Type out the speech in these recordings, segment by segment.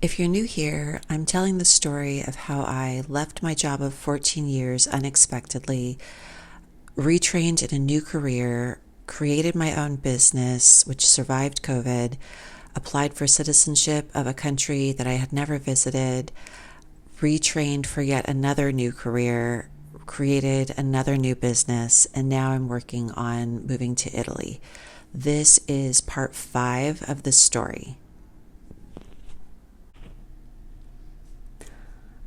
If you're new here, I'm telling the story of how I left my job of 14 years unexpectedly, retrained in a new career, created my own business, which survived COVID, applied for citizenship of a country that I had never visited, retrained for yet another new career, created another new business, and now I'm working on moving to Italy. This is part 5 of the story.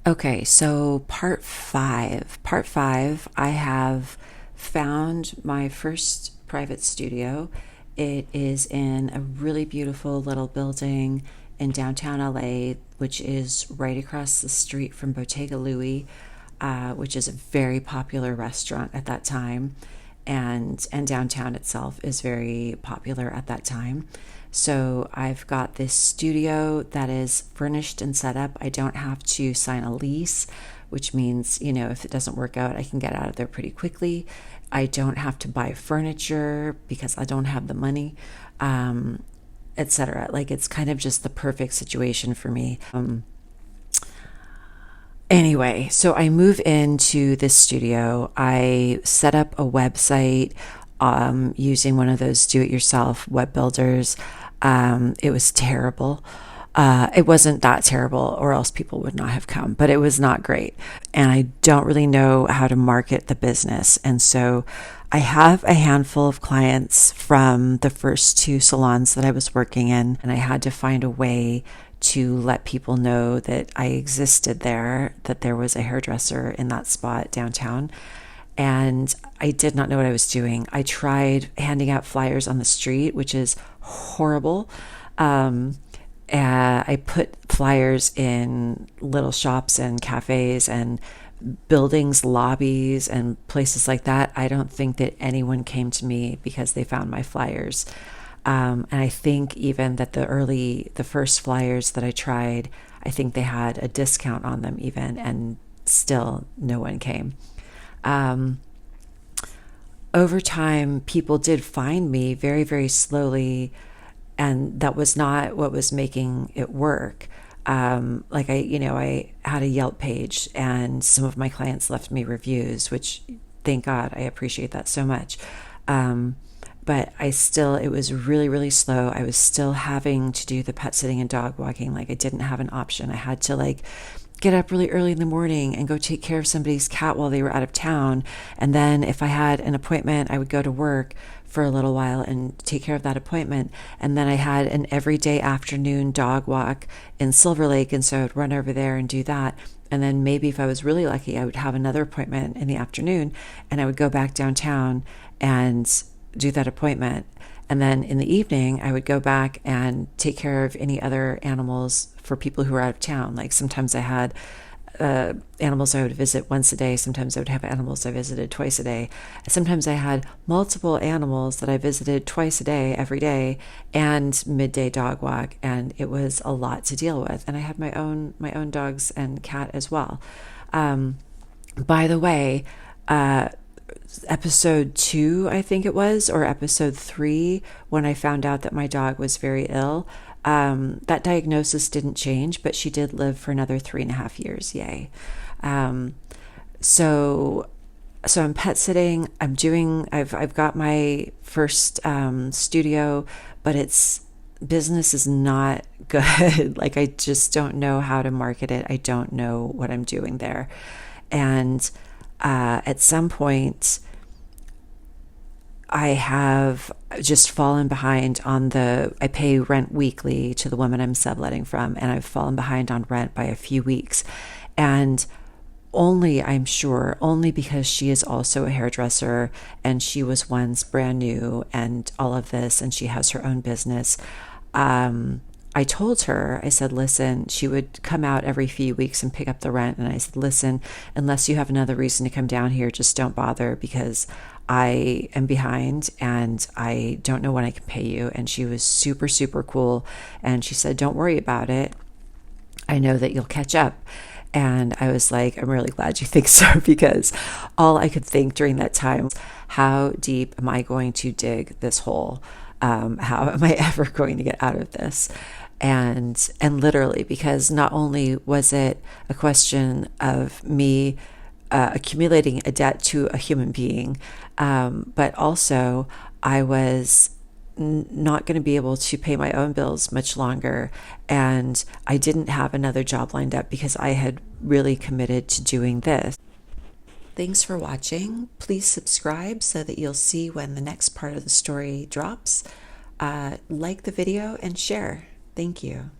Okay, so part five. Part five, I have found my first private studio. It is in a really beautiful little building in downtown LA, which is right across the street from Bottega Louie, which is a very popular restaurant at that time, and downtown itself is very popular at that time. So I've got this studio that is furnished and set up. I don't have to sign a lease, which means, if it doesn't work out, I can get out of there pretty quickly. I don't have to buy furniture because I don't have the money, etc. Like, it's kind of just the perfect situation for me. Anyway, so I move into this studio. I set up a website using one of those do-it-yourself web builders. It was terrible. It wasn't that terrible, or else people would not have come, but it was not great. And I don't really know how to market the business. And so I have a handful of clients from the first 2 salons that I was working in, and I had to find a way to let people know that I existed there, that there was a hairdresser in that spot downtown. And I did not know what I was doing. I tried handing out flyers on the street, which is horrible. I put flyers in little shops and cafes and buildings, lobbies, and places like that. I don't think that anyone came to me because they found my flyers. And I think even that the first flyers that I tried, I think they had a discount on them even, and still no one came. Over time, people did find me very, very slowly, and that was not what was making it work. I had a Yelp page, and some of my clients left me reviews, which, thank God, I appreciate that so much. But it was really, really slow. I was still having to do the pet sitting and dog walking. Like, I didn't have an option. I had to get up really early in the morning and go take care of somebody's cat while they were out of town. And then if I had an appointment, I would go to work for a little while and take care of that appointment. And then I had an everyday afternoon dog walk in Silver Lake. And so I would run over there and do that. And then maybe if I was really lucky, I would have another appointment in the afternoon, and I would go back downtown and do that appointment. And then in the evening, I would go back and take care of any other animals for people who were out of town. Like, sometimes I had animals I would visit once a day. Sometimes I would have animals I visited twice a day. Sometimes I had multiple animals that I visited twice a day, every day, and midday dog walk. And it was a lot to deal with. And I had my own dogs and cat as well. By the way, episode 2, I think it was, or episode 3, when I found out that my dog was very ill, that diagnosis didn't change, but she did live for another 3.5 years. Yay. So I'm pet sitting. I've got my first studio, but business is not good. Like, I just don't know how to market it. I don't know what I'm doing there. And at some point, I have just fallen behind I pay rent weekly to the woman I'm subletting from, and I've fallen behind on rent by a few weeks. And I'm sure, only because she is also a hairdresser, and she was once brand new and all of this, and she has her own business. I told her, I said, listen, she would come out every few weeks and pick up the rent. And I said, listen, unless you have another reason to come down here, just don't bother, because I am behind and I don't know when I can pay you. And she was super, super cool. And she said, don't worry about it. I know that you'll catch up. And I was like, I'm really glad you think so, because all I could think during that time was, how deep am I going to dig this hole? How am I ever going to get out of this? and literally, because not only was it a question of me accumulating a debt to a human being, but also I was not going to be able to pay my own bills much longer. And I didn't have another job lined up because I had really committed to doing this. Thanks for watching. Please subscribe so that you'll see when the next part of the story drops. Like the video and share. Thank you.